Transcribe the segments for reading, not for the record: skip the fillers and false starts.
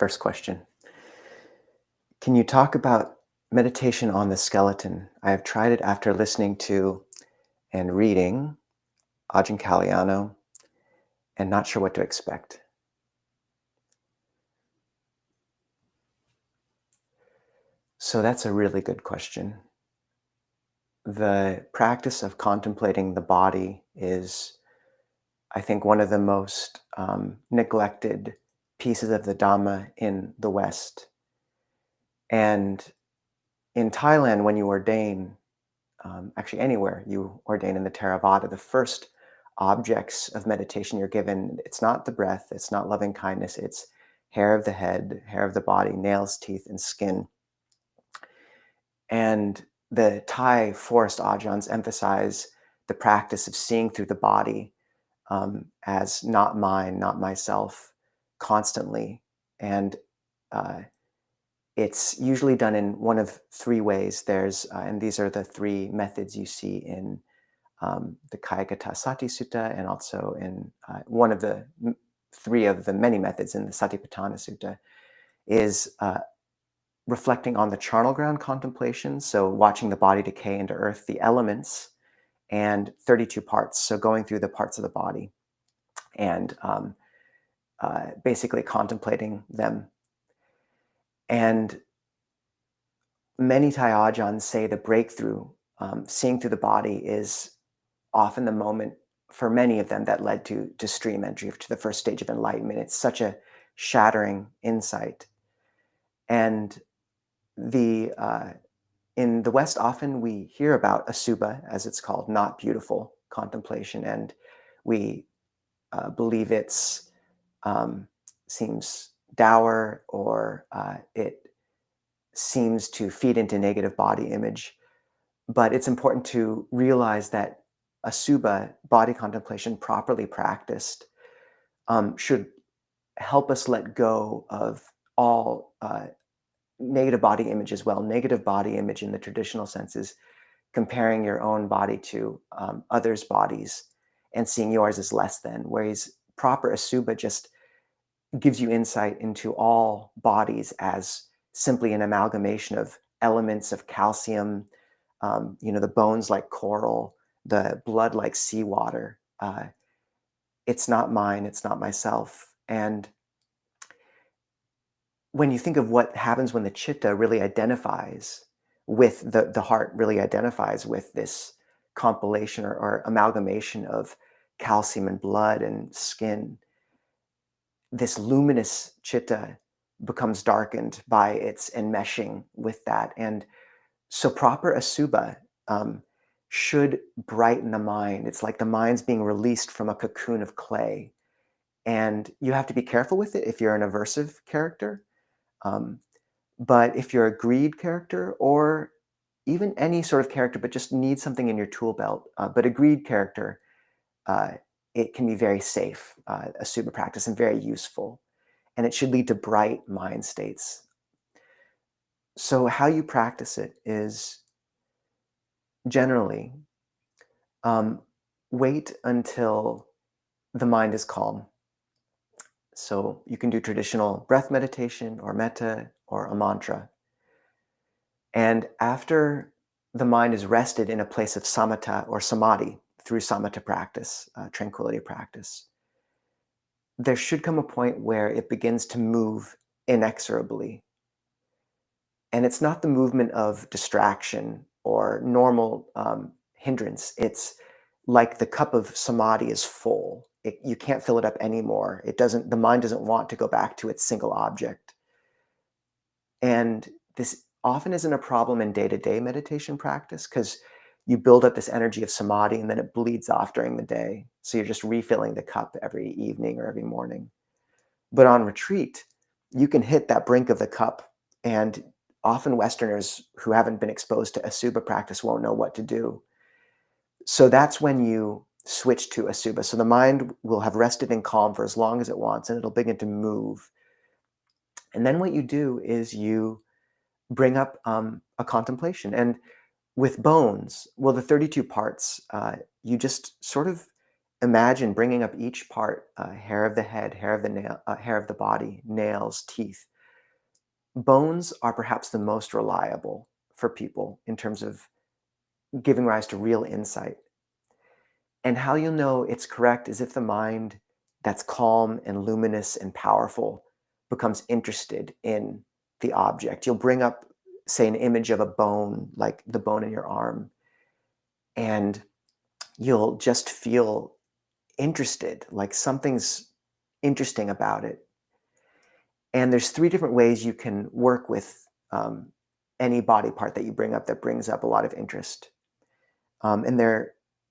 First question. Can you talk about meditation on the skeleton? I have tried it after listening to and reading Ajahn and not sure what to expect. So that's a really good question. The practice of contemplating the body is, I think, one of the most neglected pieces of the Dhamma in the West. And in Thailand, when you ordain, actually anywhere you ordain in the Theravada, the first objects of meditation you're given, it's not the breath, it's not loving kindness, it's hair of the head, hair of the body, nails, teeth, and skin. And the Thai forest ajahns emphasize the practice of seeing through the body as not mine, not myself, constantly. And it's usually done in one of three ways. And these are the three methods you see in the Kayagata Sati Sutta, and also in one of the three of the many methods in the Satipatthana Sutta, is reflecting on the charnel ground contemplation, so watching the body decay into earth, the elements, and 32 parts, so going through the parts of the body and basically contemplating them. And many Thai ajahns say the breakthrough, seeing through the body, is often the moment for many of them that led to stream entry, to the first stage of enlightenment. It's such a shattering insight. And in the West, often we hear about asubha, as it's called, not beautiful contemplation, and we believe it's seems dour, or it seems to feed into negative body image. But it's important to realize that asubha, body contemplation, properly practiced, should help us let go of all negative body image as well. Negative body image in the traditional sense is comparing your own body to others' bodies and seeing yours as less than, whereas proper asubha just gives you insight into all bodies as simply an amalgamation of elements of calcium, the bones like coral, the blood like seawater. It's not mine, it's not myself. And when you think of what happens when the chitta really identifies with the heart, really identifies with this compilation or amalgamation of calcium and blood and skin, this luminous chitta becomes darkened by its enmeshing with that. And so proper asubha should brighten the mind. It's like the mind's being released from a cocoon of clay. And you have to be careful with it if you're an aversive character. But if you're a greed character, or even any sort of character, but just need something in your tool belt, but a greed character, it can be very safe, a Sutta practice, and very useful. And it should lead to bright mind states. So how you practice it is generally wait until the mind is calm. So you can do traditional breath meditation or metta or a mantra. And after the mind is rested in a place of samatha or samadhi through samatha practice, tranquility practice, there should come a point where it begins to move inexorably. And it's not the movement of distraction or normal hindrance. It's like the cup of samadhi is full. You can't fill it up anymore. The mind doesn't want to go back to its single object. And this often isn't a problem in day-to-day meditation practice, because you build up this energy of samadhi and then it bleeds off during the day. So you're just refilling the cup every evening or every morning. But on retreat, you can hit that brink of the cup, and often Westerners who haven't been exposed to asubha practice won't know what to do. So that's when you switch to asubha. So the mind will have rested in calm for as long as it wants, and it'll begin to move. And then what you do is you bring up a contemplation. And with bones, well, the 32 parts, you just sort of imagine bringing up each part: hair of the head, hair of the body, nails, teeth, Bones are perhaps the most reliable for people in terms of giving rise to real insight. And how you'll know it's correct is if the mind that's calm and luminous and powerful becomes interested in the object. You'll bring up, say, an image of a bone, like the bone in your arm, and you'll just feel interested, like something's interesting about it. And there's three different ways you can work with any body part that you bring up that brings up a lot of interest. And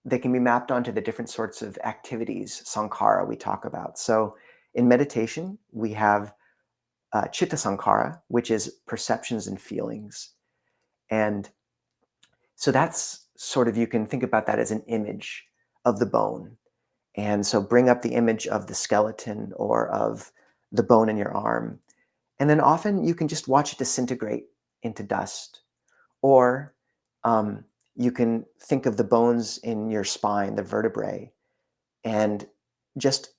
they can be mapped onto the different sorts of activities, sankhara, we talk about. So in meditation, we have chitta sankhara, which is perceptions and feelings. And so that's sort of, you can think about that as an image of the bone. And so bring up the image of the skeleton or of the bone in your arm. And then often you can just watch it disintegrate into dust. Or you can think of the bones in your spine, the vertebrae, and just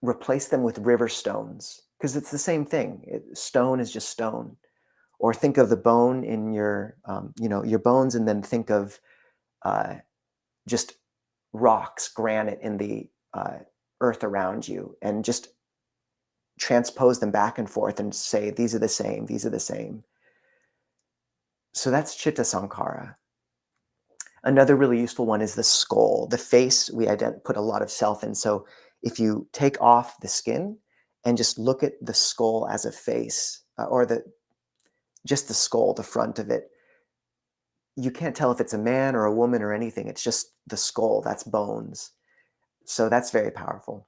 replace them with river stones, because it's the same thing. Stone is just stone. Or think of the bone in your bones, and then think of uh, just rocks, granite in the earth around you, and just transpose them back and forth and say, these are the same, these are the same. So that's chitta sankhara. Another really useful one is the skull. The face, we put a lot of self in. So if you take off the skin and just look at the skull as a face, or just the skull, the front of it, you can't tell if it's a man or a woman or anything. It's just the skull, that's bones. So that's very powerful.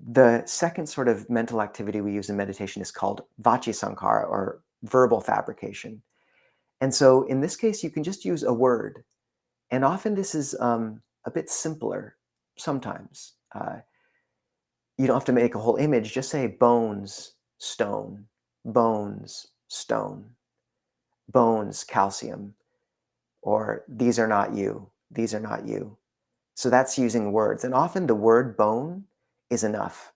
The second sort of mental activity we use in meditation is called vaci sankhara, or verbal fabrication. And so in this case, you can just use a word. And often this is a bit simpler sometimes. You don't have to make a whole image, just say bones, stone, bones, stone, bones, calcium, or these are not you, these are not you. So that's using words. And often the word bone is enough.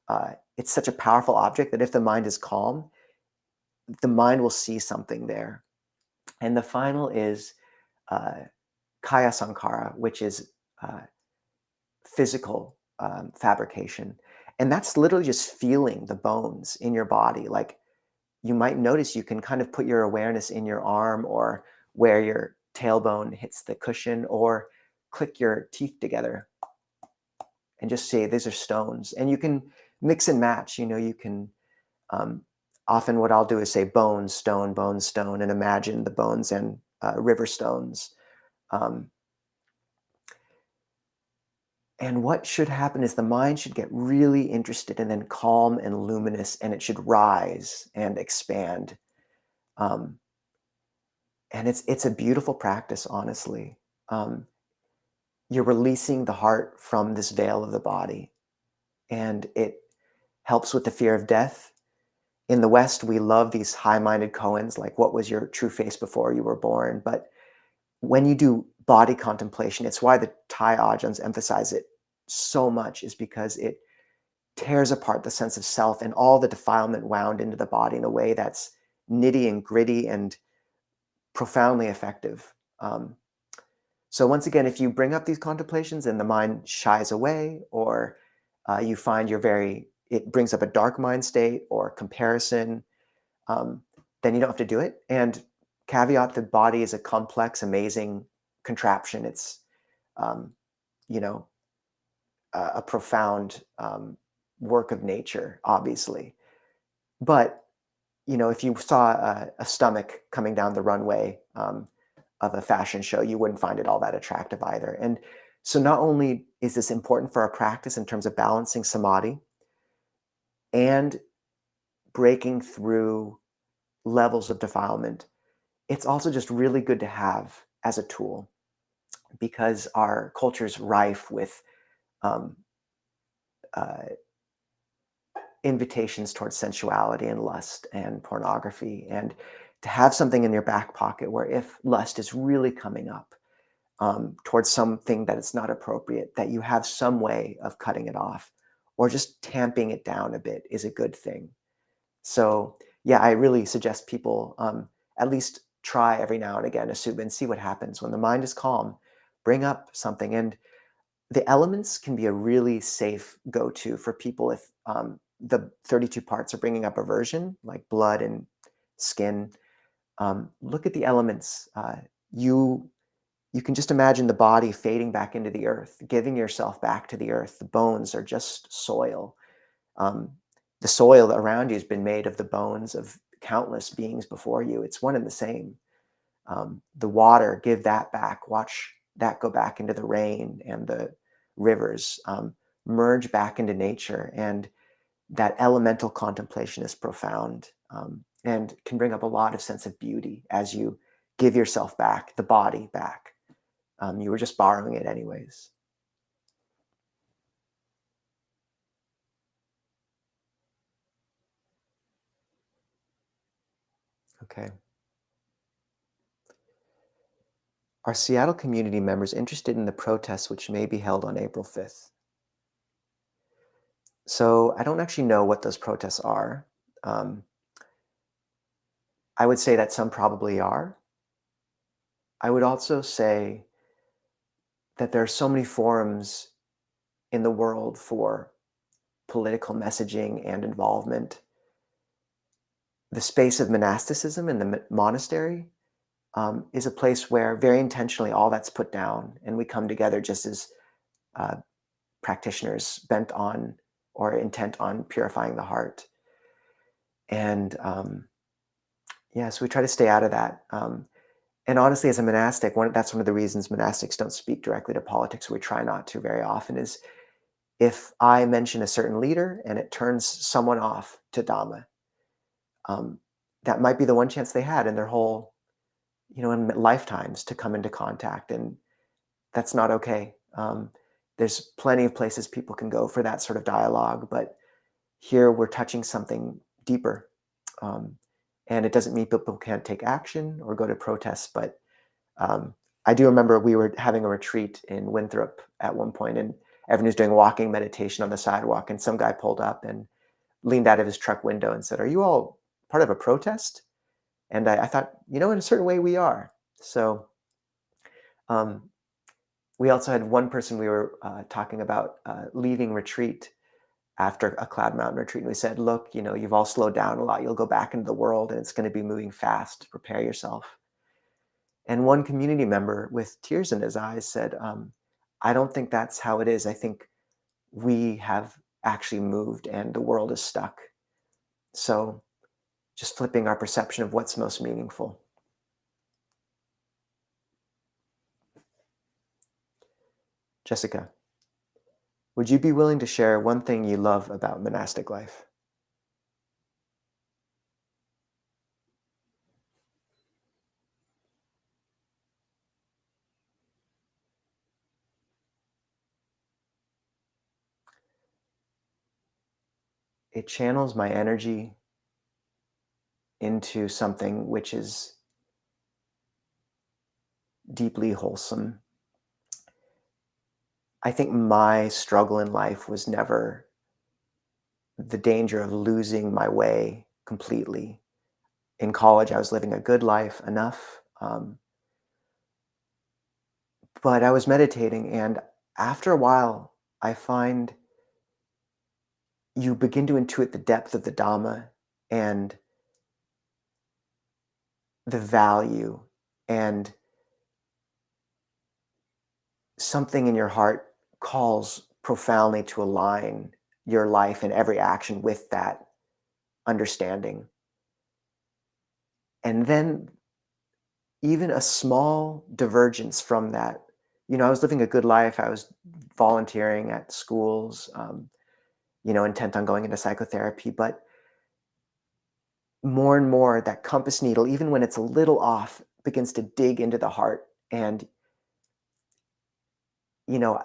It's such a powerful object that if the mind is calm, the mind will see something there. And the final is kaya sankhara, which is physical fabrication. And that's literally just feeling the bones in your body. Like, you might notice you can kind of put your awareness in your arm, or where your tailbone hits the cushion, or click your teeth together and just say, these are stones. And you can mix and match. You can, often what I'll do is say bone, stone, and imagine the bones and river stones. And what should happen is the mind should get really interested, and then calm and luminous, and it should rise and expand. Um, and it's a beautiful practice, honestly. Um, you're releasing the heart from this veil of the body, and it helps with the fear of death. In the West, we love these high-minded koans, like, what was your true face before you were born? But when you do body contemplation, it's why the Thai Ajahns emphasize it so much, is because it tears apart the sense of self and all the defilement wound into the body in a way that's nitty and gritty and profoundly effective. So once again, if you bring up these contemplations and the mind shies away, or you find it brings up a dark mind state or comparison, then you don't have to do it. And caveat, the body is a complex, amazing contraption. It's, um, you know, a profound work of nature, obviously. But, if you saw a stomach coming down the runway of a fashion show, you wouldn't find it all that attractive either. And so not only is this important for our practice in terms of balancing samadhi and breaking through levels of defilement, it's also just really good to have as a tool, because our culture is rife with um, uh, invitations towards sensuality and lust and pornography. And to have something in your back pocket where, if lust is really coming up towards something that is not appropriate, that you have some way of cutting it off, or just tamping it down a bit, is a good thing. So yeah, I really suggest people at least try every now and again a sutta and see what happens. When the mind is calm, bring up something. And the elements can be a really safe go-to for people if the 32 parts are bringing up aversion, like blood and skin. Look at the elements. You you can just imagine the body fading back into the earth, giving yourself back to the earth. The bones are just soil. Um, the soil around you has been made of the bones of countless beings before you. It's one and the same. The water, give that back. Watch that go back into the rain and the rivers. Merge back into nature. And that elemental contemplation is profound, and can bring up a lot of sense of beauty as you give yourself back, the body back. You were just borrowing it anyways. Okay. Are Seattle community members interested in the protests which may be held on April 5th? So I don't actually know what those protests are. Um, I would say that some probably are. I would also say that there are so many forums in the world for political messaging and involvement. The space of monasticism in the monastery is a place where very intentionally all that's put down and we come together just as uh, practitioners bent on or intent on purifying the heart. And yeah, so we try to stay out of that. And honestly, as a monastic, that's one of the reasons monastics don't speak directly to politics. We try not to very often. Is if I mention a certain leader and it turns someone off to Dhamma, um, that might be the one chance they had in their whole, in lifetimes to come into contact, and that's not okay. There's plenty of places people can go for that sort of dialogue, but here we're touching something deeper. Um, and it doesn't mean people can't take action or go to protests, but um, I do remember we were having a retreat in Winthrop at one point, and everyone was doing walking meditation on the sidewalk, and some guy pulled up and leaned out of his truck window and said, "Are you all part of a protest?" And I thought, in a certain way we are. So um, we also had one person we were talking about leaving retreat after a Cloud Mountain retreat. And we said, look, you've all slowed down a lot. You'll go back into the world and it's going to be moving fast. Prepare yourself. And one community member with tears in his eyes said, I don't think that's how it is. I think we have actually moved and the world is stuck. So just flipping our perception of what's most meaningful. Jessica, would you be willing to share one thing you love about monastic life? It channels my energy into something which is deeply wholesome. I think my struggle in life was never the danger of losing my way completely. In college, I was living a good life enough, but I was meditating, and after a while, I find you begin to intuit the depth of the Dhamma and the value, and something in your heart calls profoundly to align your life and every action with that understanding. And then even a small divergence from that, I was living a good life. I was volunteering at schools, intent on going into psychotherapy, but more and more that compass needle, even when it's a little off, begins to dig into the heart. And,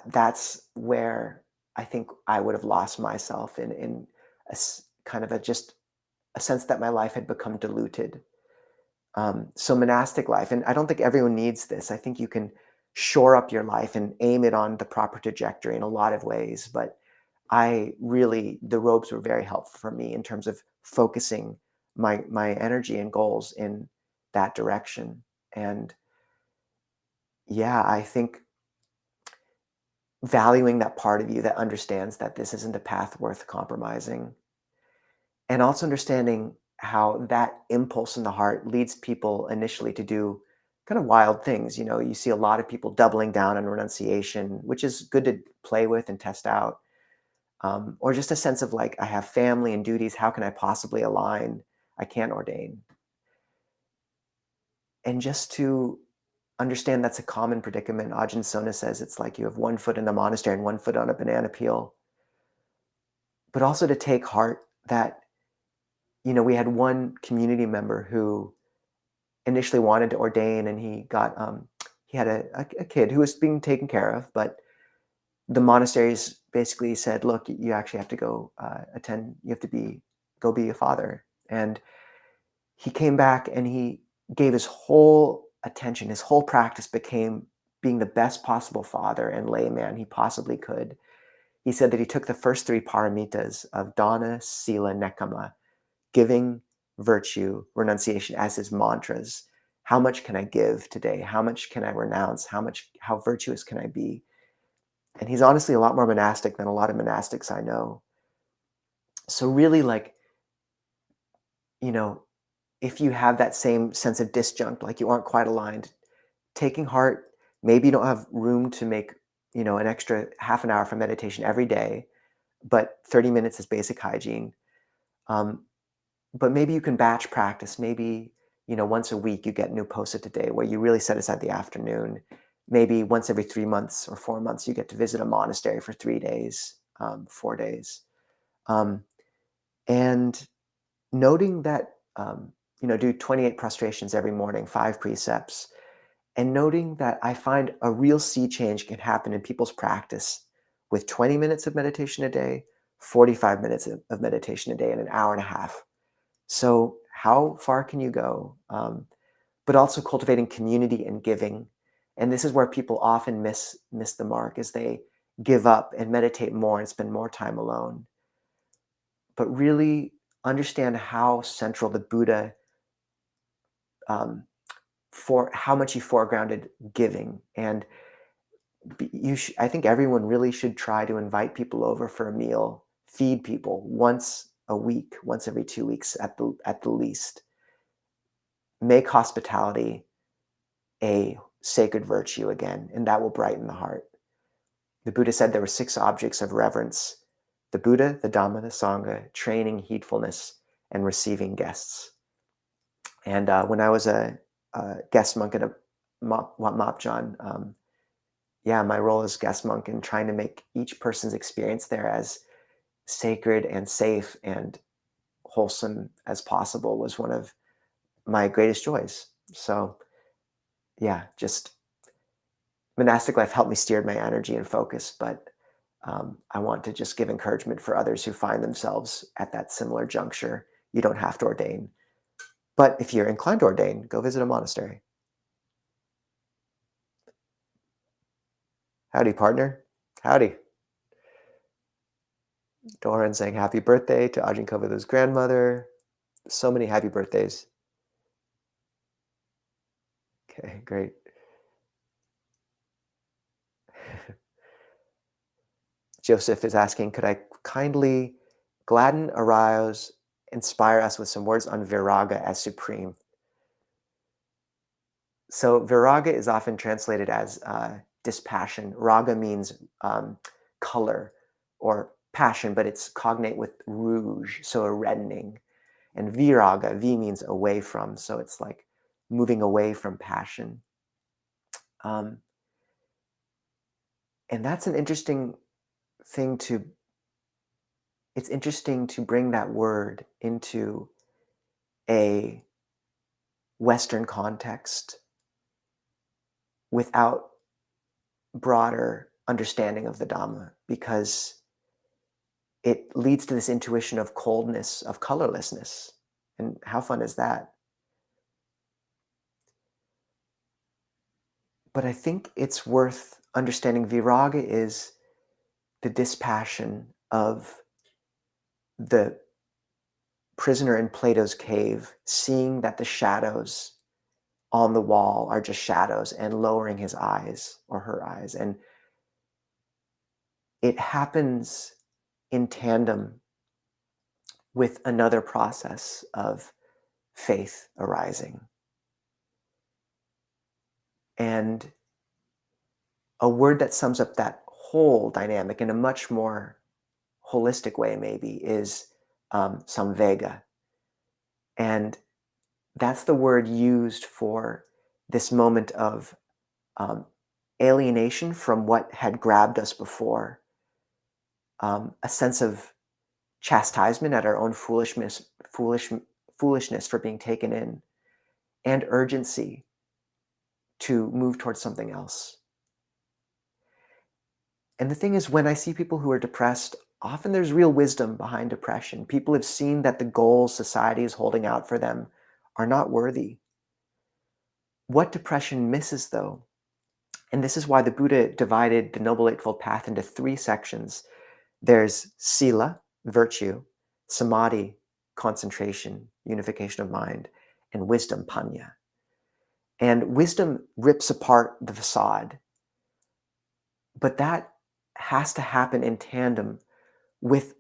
that's where I think I would have lost myself in kind of just a sense that my life had become diluted. So monastic life, and I don't think everyone needs this. I think you can shore up your life and aim it on the proper trajectory in a lot of ways. But the robes were very helpful for me in terms of focusing my energy and goals in that direction. And yeah, I think valuing that part of you that understands that this isn't a path worth compromising, and also understanding how that impulse in the heart leads people initially to do kind of wild things. You know, you see a lot of people doubling down on renunciation, which is good to play with and test out. Or just a sense of like, I have family and duties. How can I possibly align? I can't ordain. And just to understand that's a common predicament. Ajahn Sona says it's like you have one foot in the monastery and one foot on a banana peel. But also to take heart that, we had one community member who initially wanted to ordain, and he had a kid who was being taken care of, but the monasteries basically said, look, you actually have to go attend, you have to go be a father. And he came back and he gave his whole attention, his whole practice became being the best possible father and layman he possibly could. He said that he took the first three paramitas of dana, sila, nekama, giving, virtue, renunciation as his mantras. How much can I give today? How much can I renounce? How virtuous can I be? And he's honestly a lot more monastic than a lot of monastics I know. So really, like, you know, if you have that same sense of disjunct, like you aren't quite aligned, taking heart, maybe you don't have room to make, an extra half an hour for meditation every day, but 30 minutes is basic hygiene. Um, but maybe you can batch practice. Maybe, once a week you get new post-it a day where you really set aside the afternoon. Maybe once every 3 months or 4 months, you get to visit a monastery for 3 days, 4 days. Um, and noting that, do 28 prostrations every morning, 5 precepts, and noting that I find a real sea change can happen in people's practice with 20 minutes of meditation a day, 45 minutes of meditation a day, and an hour and a half. So how far can you go? But also cultivating community and giving. And this is where people often miss the mark, is they give up and meditate more and spend more time alone. But really understand how central the Buddha, um, for how much he foregrounded giving. And I think everyone really should try to invite people over for a meal, feed people once a week, once every 2 weeks at the least. Make hospitality a sacred virtue again, and that will brighten the heart. The Buddha said there were 6 objects of reverence: the Buddha, the Dhamma, the Sangha, training, heedfulness, and receiving guests. And when I was a guest monk at a Wat Mapjan, yeah, my role as guest monk in trying to make each person's experience there as sacred and safe and wholesome as possible was one of my greatest joys. So yeah, just monastic life helped me steer my energy and focus, but I want to just give encouragement for others who find themselves at that similar juncture. You don't have to ordain, but if you're inclined to ordain, go visit a monastery. Howdy, partner. Howdy. Doran saying happy birthday to Ajahn Kovila's grandmother. So many happy birthdays. Okay, great. Joseph is asking, could I kindly gladden, arouse, inspire us with some words on viraga as supreme? So viraga is often translated as dispassion. Raga means color or passion, but it's cognate with rouge, so a reddening. And viraga, V means away from, so it's like moving away from passion. Um, and that's an interesting thing it's interesting to bring that word into a Western context without broader understanding of the Dhamma, because it leads to this intuition of coldness, of colorlessness. And how fun is that? But I think it's worth understanding viraga is the dispassion of the prisoner in Plato's cave, seeing that the shadows on the wall are just shadows and lowering his eyes or her eyes. And it happens in tandem with another process of faith arising. And a word that sums up that whole dynamic in a much more holistic way, maybe, is samvega. And that's the word used for this moment of um, alienation from what had grabbed us before, a sense of chastisement at our own foolishness for being taken in, and urgency to move towards something else. And the thing is, when I see people who are depressed, often there's real wisdom behind depression. People have seen that the goals society is holding out for them are not worthy. What depression misses, though, and this is why the Buddha divided the Noble Eightfold Path into three sections. There's sila, virtue, samadhi, concentration, unification of mind, and wisdom, panya. And wisdom rips apart the facade, but that has to happen in tandem with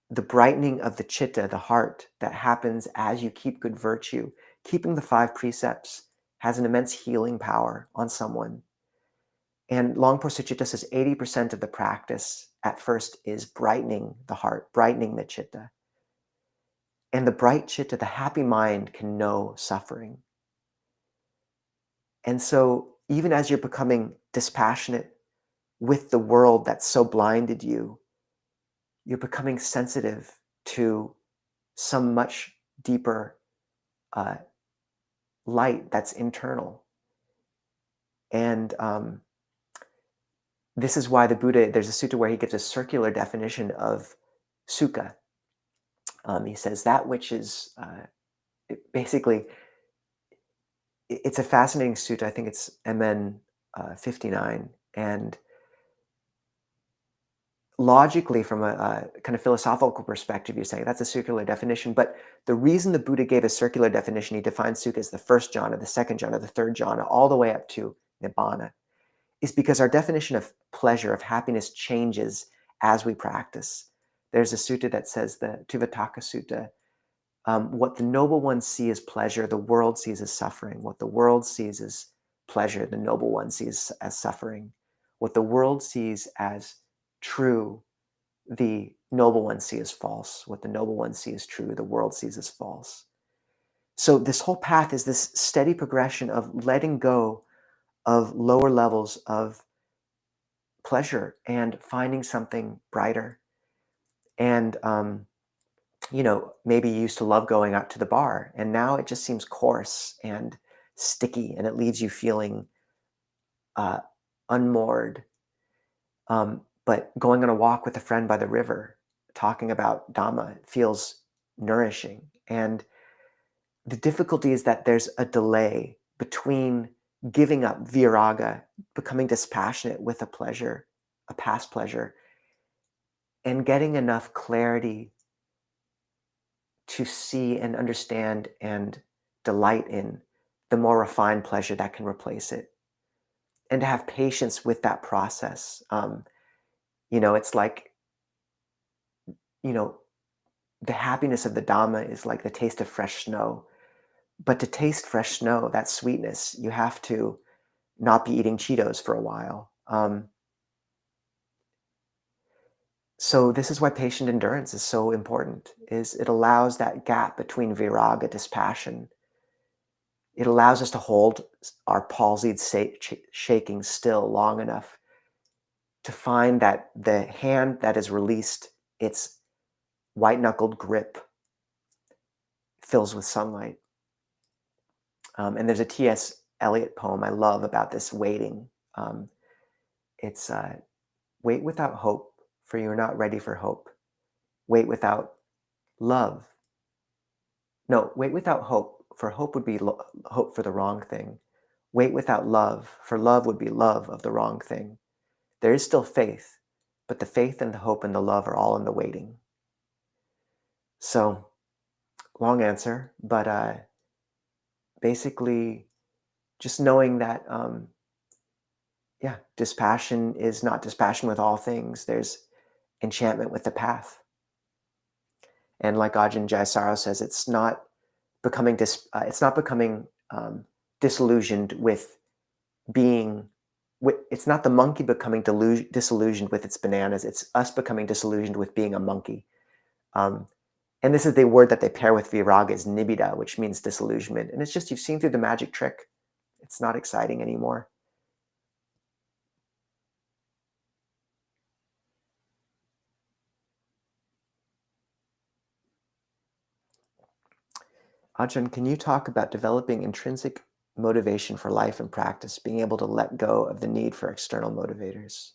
the brightening of the chitta, the heart, that happens as you keep good virtue. Keeping the 5 precepts has an immense healing power on someone. And Longpo Sucitta says 80% of the practice at first is brightening the heart, brightening the chitta. And the bright chitta, the happy mind, can know suffering. And so even as you're becoming dispassionate with the world that so blinded you, you're becoming sensitive to some much deeper uh, light that's internal. And this is why the Buddha, there's a sutta where he gives a circular definition of sukha. He says that which is basically, it's a fascinating sutta. I think it's MN 59. And logically, from a kind of philosophical perspective, you're saying that's a circular definition. But the reason the Buddha gave a circular definition, he defined sukha as the first jhana, the second jhana, the third jhana, all the way up to nibbana, is because our definition of pleasure, of happiness, changes as we practice. There's a sutta that says, the Tivataka Sutta, what the noble ones see as pleasure, the world sees as suffering. What the world sees as pleasure, the noble one sees as suffering. What the world sees as true, the noble one sees as false. What the noble one sees as true, the world sees as false. So this whole path is this steady progression of letting go of lower levels of pleasure and finding something brighter. And maybe you used to love going out to the bar, and now it just seems coarse and sticky, and it leaves you feeling unmoored. But going on a walk with a friend by the river, talking about Dhamma, feels nourishing. And the difficulty is that there's a delay between giving up viraga, becoming dispassionate with a pleasure, a past pleasure, and getting enough clarity to see and understand and delight in the more refined pleasure that can replace it, and to have patience with that process. It's like, the happiness of the Dhamma is like the taste of fresh snow. But to taste fresh snow, that sweetness, you have to not be eating Cheetos for a while. So this is why patient endurance is so important, is it allows that gap between viraga, dispassion. It allows us to hold our palsied shaking still long enough to find that the hand that is released, its white-knuckled grip fills with sunlight. And there's a T.S. Eliot poem I love about this waiting. It's wait without hope, for you are not ready for hope. Wait without love. No, wait without hope, for hope would be hope for the wrong thing. Wait without love, for love would be love of the wrong thing. There is still faith, but the faith and the hope and the love are all in the waiting. So long answer, but basically just knowing that, yeah, dispassion is not dispassion with all things. There's enchantment with the path. And like Ajahn Nisabho says, it's not becoming disillusioned with being. It's not the monkey becoming disillusioned with its bananas. It's us becoming disillusioned with being a monkey. Um, and this is the word that they pair with viraga is nibbida, which means disillusionment. And it's just you've seen through the magic trick. It's not exciting anymore. Ajahn, can you talk about developing intrinsic motivation for life and practice, being able to let go of the need for external motivators?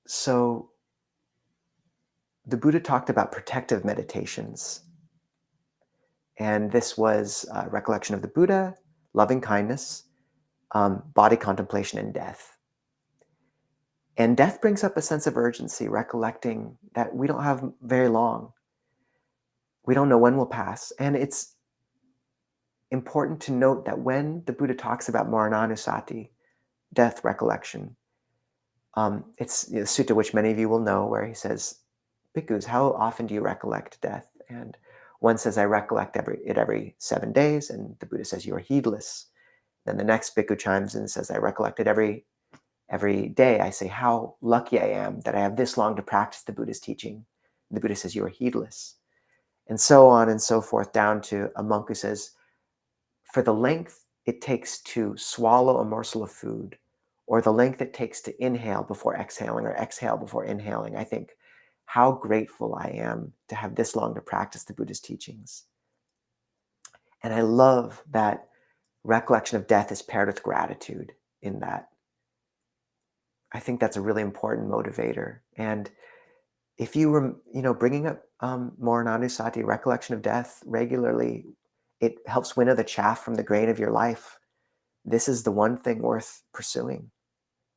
So the Buddha talked about protective meditations. And this was recollection of the Buddha, loving kindness, body contemplation, and death. And death brings up a sense of urgency, recollecting that we don't have very long. We don't know when we'll pass. And it's important to note that when the Buddha talks about marananusati, death recollection, it's the sutta which many of you will know, where he says, "Bhikkhus, how often do you recollect death?" And one says, "I recollect it every 7 days." And the Buddha says, "You are heedless." Then the next bhikkhu chimes in and says, "I recollect it every day." I say, "How lucky I am that I have this long to practice the Buddha's teaching." And the Buddha says, "You are heedless." And so on and so forth, down to a monk who says, "For the length it takes to swallow a morsel of food, or the length it takes to inhale before exhaling, or exhale before inhaling, I think how grateful I am to have this long to practice the Buddha's teachings." And I love that recollection of death is paired with gratitude in that. I think that's a really important motivator. And if you were, bringing up Morananusati, recollection of death regularly, it helps winnow the chaff from the grain of your life. This is the one thing worth pursuing.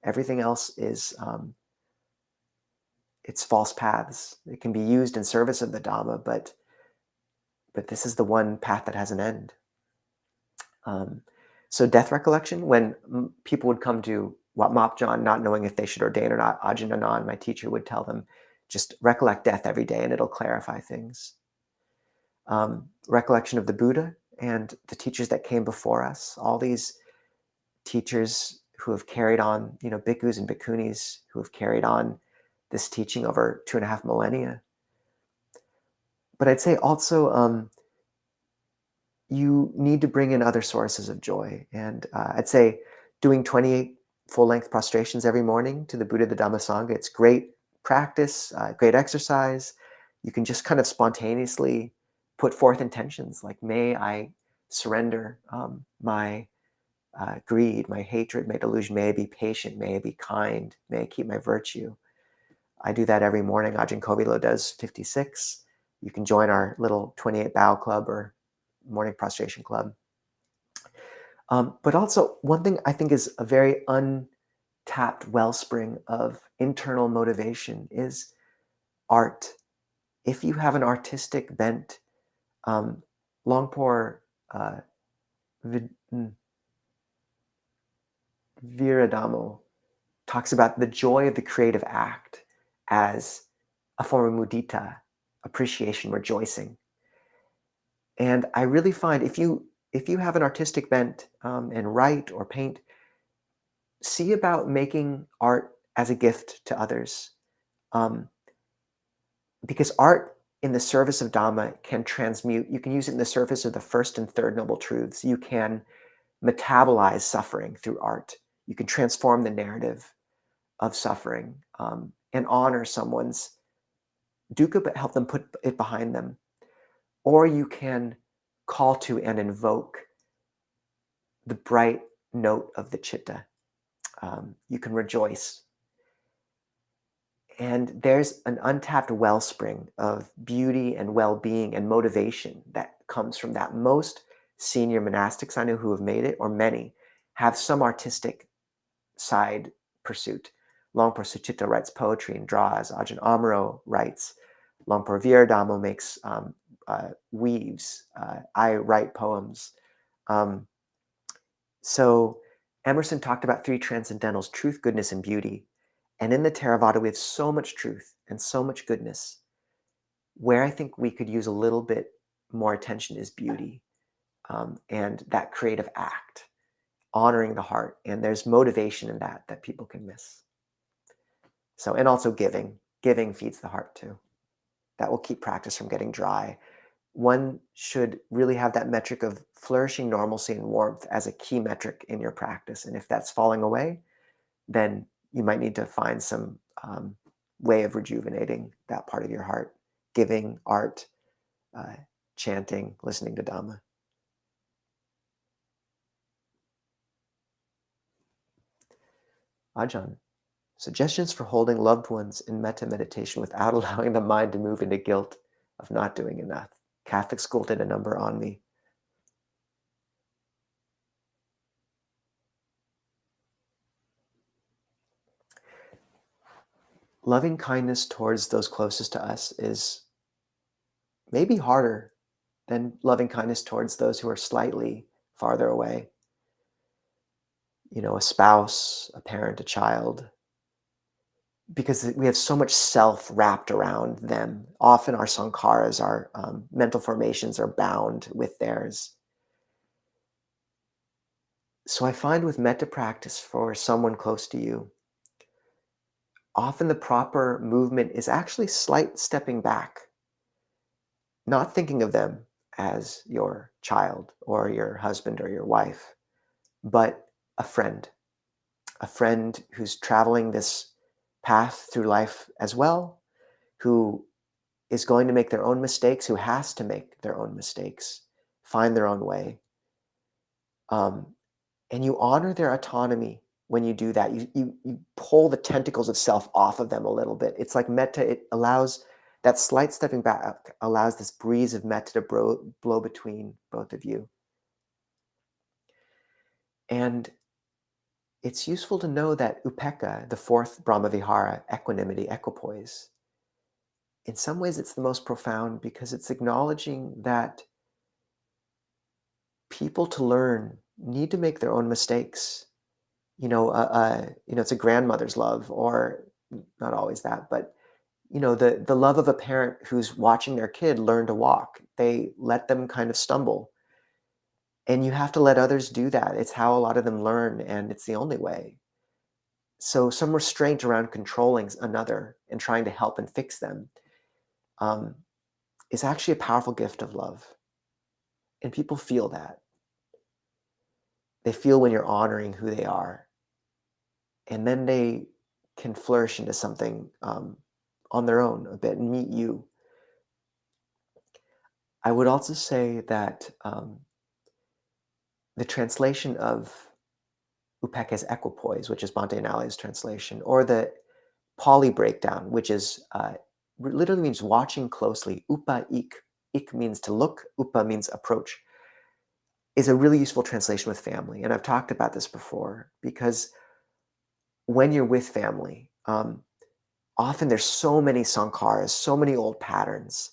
Everything else is, it's false paths. It can be used in service of the Dhamma, but this is the one path that has an end. So death recollection, when people would come to Wat Mapjan not knowing if they should ordain or not, Ajahn Anan, my teacher, would tell them, just recollect death every day and it'll clarify things. Recollection of the Buddha and the teachers that came before us, all these teachers who have carried on, bhikkhus and bhikkhunis who have carried on this teaching over 2.5 millennia. But I'd say also, you need to bring in other sources of joy. And I'd say doing 28 full-length prostrations every morning to the Buddha, the Dhamma, Sangha, it's great practice, great exercise. You can just kind of spontaneously put forth intentions like, may I surrender my greed, my hatred, my delusion, may I be patient, may I be kind, may I keep my virtue. I do that every morning. Ajahn Kovilo does 56. You can join our little 28 bow club or morning prostration club. But also, one thing I think is a very untapped wellspring of internal motivation is art. If you have an artistic bent, Longpor Viradamo talks about the joy of the creative act as a form of mudita, appreciation, rejoicing. And I really find if you have an artistic bent and write or paint, see about making art as a gift to others. Because art in the service of Dhamma can transmute, you can use it in the service of the first and third noble truths. You can metabolize suffering through art. You can transform the narrative of suffering and honor someone's dukkha, but help them put it behind them. Or you can call to and invoke the bright note of the citta. You can rejoice. And there's an untapped wellspring of beauty and well-being and motivation that comes from that. Most senior monastics I know who have made it, or many, have some artistic side pursuit. Longpo Sucitto writes poetry and draws. Ajahn Amaro writes. Longpo Viradamo makes weaves. I write poems. So Emerson talked about three transcendentals: truth, goodness, and beauty. And in the Theravada, we have so much truth and so much goodness. Where I think we could use a little bit more attention is beauty, and that creative act, honoring the heart. And there's motivation in that people can miss. So, and also giving. Giving feeds the heart too. That will keep practice from getting dry. One should really have that metric of flourishing normalcy and warmth as a key metric in your practice. And if that's falling away, then you might need to find some way of rejuvenating that part of your heart. Giving, art, chanting, listening to Dhamma. Ajahn, suggestions for holding loved ones in metta meditation without allowing the mind to move into guilt of not doing enough. Catholic school did a number on me. Loving kindness towards those closest to us is maybe harder than loving kindness towards those who are slightly farther away. You know, a spouse, a parent, a child, because we have so much self wrapped around them. Often our sankharas, our mental formations are bound with theirs. So I find with metta practice for someone close to you, often the proper movement is actually slight stepping back, not thinking of them as your child or your husband or your wife, but a friend who's traveling this path through life as well, who is going to make their own mistakes, who has to make their own mistakes, find their own way. And you honor their autonomy when you do that. You pull the tentacles of self off of them a little bit. It's like metta, it allows that slight stepping back, allows this breeze of metta to blow between both of you. And it's useful to know that upekkha, the fourth Brahmavihara, equanimity, equipoise, in some ways it's the most profound because it's acknowledging that people to learn need to make their own mistakes. It's a grandmother's love, or not always that, but the love of a parent who's watching their kid learn to walk. They let them kind of stumble, and you have to let others do that. It's how a lot of them learn, and it's the only way. So some restraint around controlling another and trying to help and fix them um, is actually a powerful gift of love, and people feel that. They feel when you're honoring who they are, and then they can flourish into something on their own a bit and meet you. I would also say that the translation of upekkha's equipoise, which is Bhante Anala's translation, or the Pali breakdown, which is literally means watching closely. Upa ik. Ik means to look. Upa means approach. Is a really useful translation with family. And I've talked about this before because when you're with family, often there's so many sankharas, so many old patterns.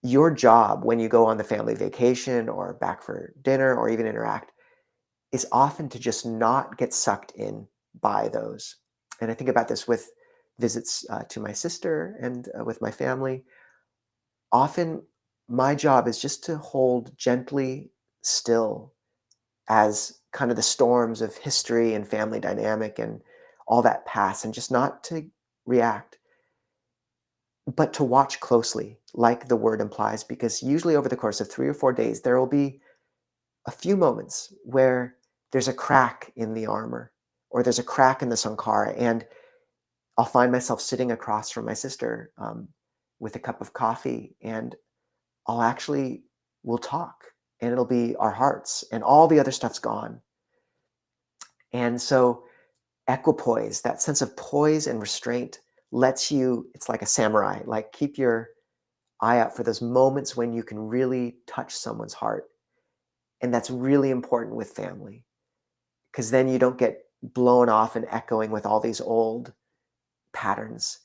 Your job when you go on the family vacation or back for dinner or even interact is often to just not get sucked in by those. And I think about this with visits to my sister and with my family. Often my job is just to hold gently still as kind of the storms of history and family dynamic and all that pass, and just not to react, but to watch closely, like the word implies, because usually over the course of 3 or 4 days, there will be a few moments where there's a crack in the armor or there's a crack in the sankhara, and I'll find myself sitting across from my sister with a cup of coffee, and we'll talk, and it'll be our hearts, and all the other stuff's gone. And so equipoise, that sense of poise and restraint, lets you, it's like a samurai, like keep your eye out for those moments when you can really touch someone's heart. And that's really important with family, because then you don't get blown off and echoing with all these old patterns.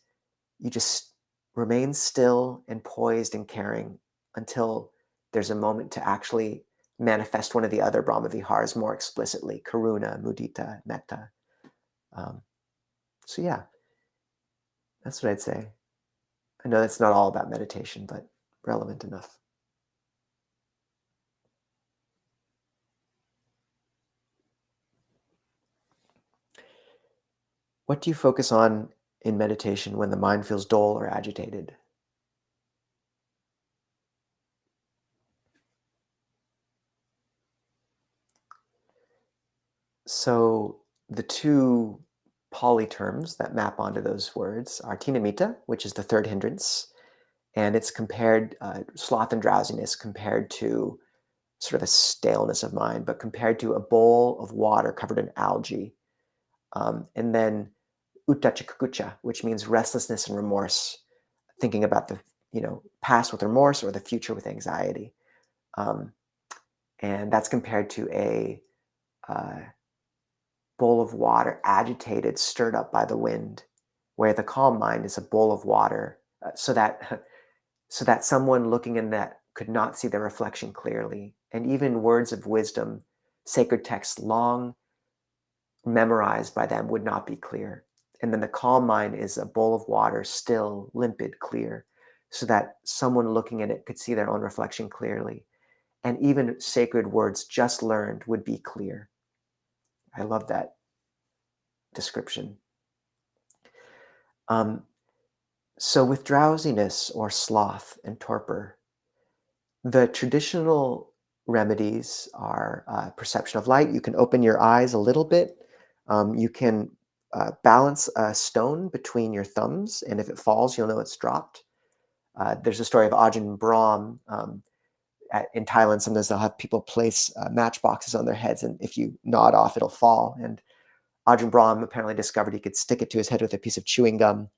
You just remain still and poised and caring until there's a moment to actually manifest one of the other Brahma Viharas more explicitly: karuna, mudita, metta. Um, so yeah, that's what I'd say. I know that's not all about meditation, but relevant enough. What do you focus on in meditation when the mind feels dull or agitated? So the two Pali terms that map onto those words are tinamita, which is the third hindrance, and it's compared, sloth and drowsiness compared to sort of a staleness of mind, but compared to a bowl of water covered in algae. And then uttachikukucha, which means restlessness and remorse, thinking about the past with remorse or the future with anxiety. Um, and that's compared to a uh, bowl of water agitated, stirred up by the wind, where the calm mind is a bowl of water, so that so that someone looking in that could not see their reflection clearly, and even words of wisdom, sacred texts long memorized by them would not be clear. And then the calm mind is a bowl of water, still, limpid, clear, so that someone looking at it could see their own reflection clearly. And even sacred words just learned would be clear. I love that description. Um, so, with drowsiness or sloth and torpor, the traditional remedies are perception of light. You can open your eyes a little bit. You can balance a stone between your thumbs, and if it falls, you'll know it's dropped. There's a story of Ajahn Brahm in Thailand. Sometimes they'll have people place matchboxes on their heads, and if you nod off, it'll fall. And Ajahn Brahm apparently discovered he could stick it to his head with a piece of chewing gum,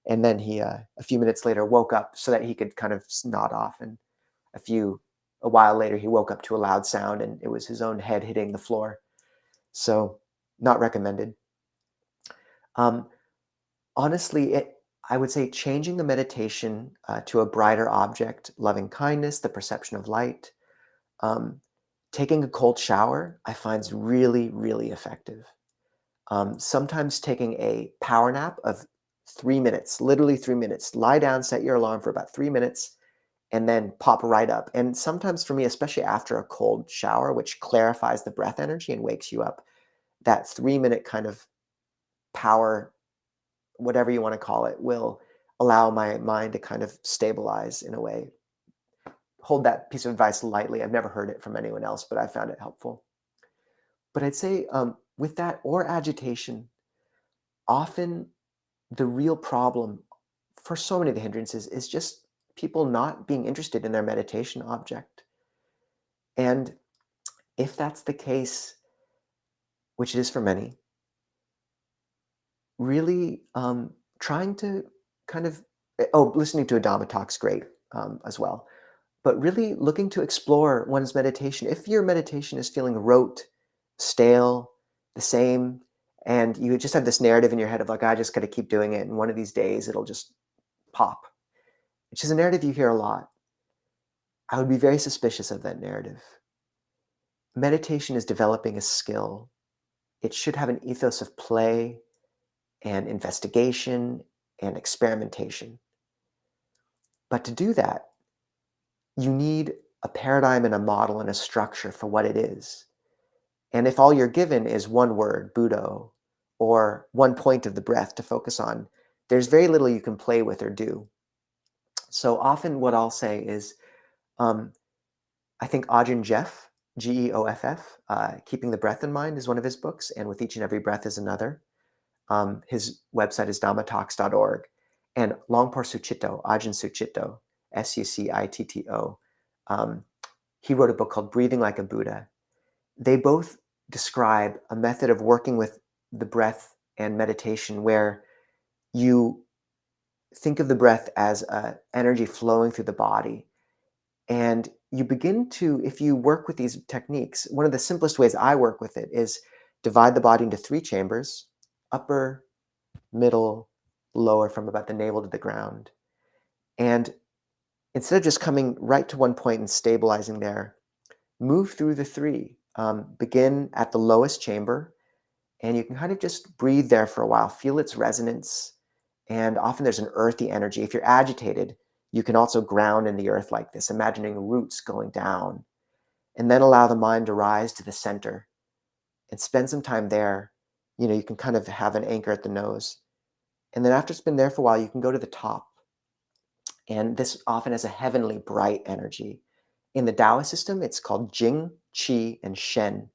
and then he, a few minutes later, woke up so that he could kind of nod off. And a while later, he woke up to a loud sound, and it was his own head hitting the floor. So, not recommended. Um, Honestly, I would say changing the meditation to a brighter object, loving kindness, the perception of light, um, taking a cold shower, I find is really, really effective. Sometimes taking a power nap of 3 minutes, literally 3 minutes, lie down, set your alarm for about 3 minutes, and then pop right up. And sometimes for me, especially after a cold shower, which clarifies the breath energy and wakes you up, that 3 minute kind of power, whatever you want to call it, will allow my mind to kind of stabilize in a way. Hold that piece of advice lightly. I've never heard it from anyone else, but I found it helpful. But I'd say with that or agitation, often the real problem for so many of the hindrances is just people not being interested in their meditation object. And if that's the case, which it is for many, really trying to kind of, listening to a Dhamma talk's great as well, but really looking to explore one's meditation. If your meditation is feeling rote, stale, the same, and you just have this narrative in your head of like, I just got to keep doing it, and one of these days it'll just pop, which is a narrative you hear a lot. I would be very suspicious of that narrative. Meditation is developing a skill. It should have an ethos of play and investigation and experimentation. But to do that, you need a paradigm and a model and a structure for what it is. And if all you're given is one word, Buddha, or one point of the breath to focus on, there's very little you can play with or do. So often what I'll say is, um, I think Ajahn Jeff, Geoff, Keeping the Breath in Mind is one of his books, and With Each and Every Breath is another. His website is dhammatalks.org. And Longpo Sucitto, Ajahn Sucitto, Sucitto, he wrote a book called Breathing Like a Buddha. They both describe a method of working with the breath and meditation where you think of the breath as energy flowing through the body. And you begin to, if you work with these techniques, one of the simplest ways I work with it is divide the body into 3 chambers: upper, middle, lower, from about the navel to the ground. And instead of just coming right to one point and stabilizing there, move through the 3. Begin at the lowest chamber, and you can kind of just breathe there for a while, feel its resonance. And often there's an earthy energy. If you're agitated, you can also ground in the earth like this, imagining roots going down. And then allow the mind to rise to the center and spend some time there. You can kind of have an anchor at the nose. And then after it's been there for a while, you can go to the top. And this often has a heavenly bright energy. In the Taoist system, it's called Jing, Qi, and Shen.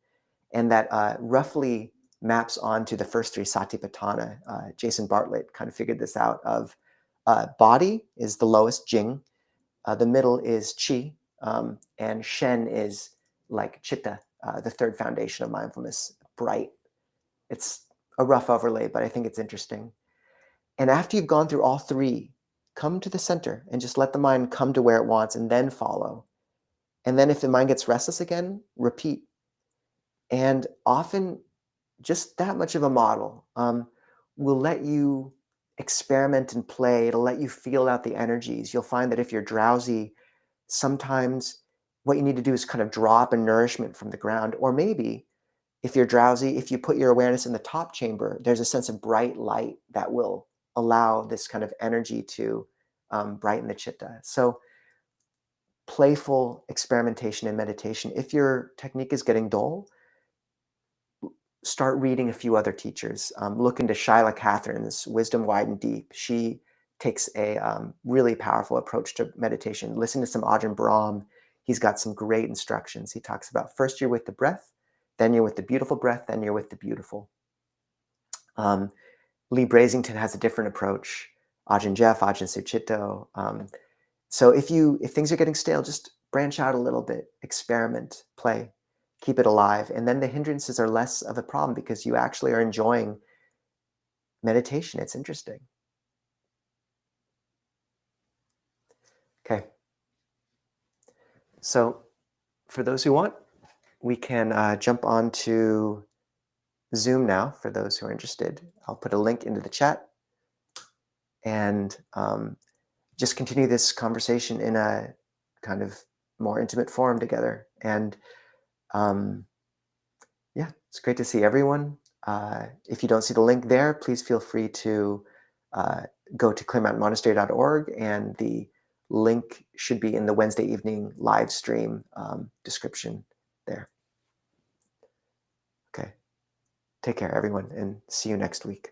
And that roughly maps onto the first 3 satipatthana. Jason Bartlett kind of figured this out of body is the lowest, Jing. The middle is Qi. And Shen is like Chitta, the 3rd foundation of mindfulness, bright. It's a rough overlay, but I think it's interesting. And after you've gone through all 3, come to the center and just let the mind come to where it wants and then follow. And then if the mind gets restless again, repeat. And often just that much of a model will let you experiment and play. It'll let you feel out the energies. You'll find that if you're drowsy, sometimes what you need to do is kind of drop a nourishment from the ground. Or maybe if you're drowsy, if you put your awareness in the top chamber, there's a sense of bright light that will allow this kind of energy to brighten the chitta. So playful experimentation and meditation. If your technique is getting dull, start reading a few other teachers. Look into Shyla Catherine's Wisdom Wide and Deep. She takes a really powerful approach to meditation. Listen to some Ajahn Brahm. He's got some great instructions. He talks about first you're with the breath, then you're with the beautiful breath, then you're with the beautiful. Lee Brasington has a different approach. Ajahn Jeff, Ajahn Suchito. So if things are getting stale, just branch out a little bit, experiment, play, keep it alive. And then the hindrances are less of a problem because you actually are enjoying meditation. It's interesting. Okay. So for those who want, we can jump on to Zoom now for those who are interested. I'll put a link into the chat and just continue this conversation in a kind of more intimate forum together. And yeah, it's great to see everyone. If you don't see the link there, please feel free to go to clearmountainmonastery.org, and the link should be in the Wednesday evening live stream description there. Okay. Take care, everyone, and see you next week.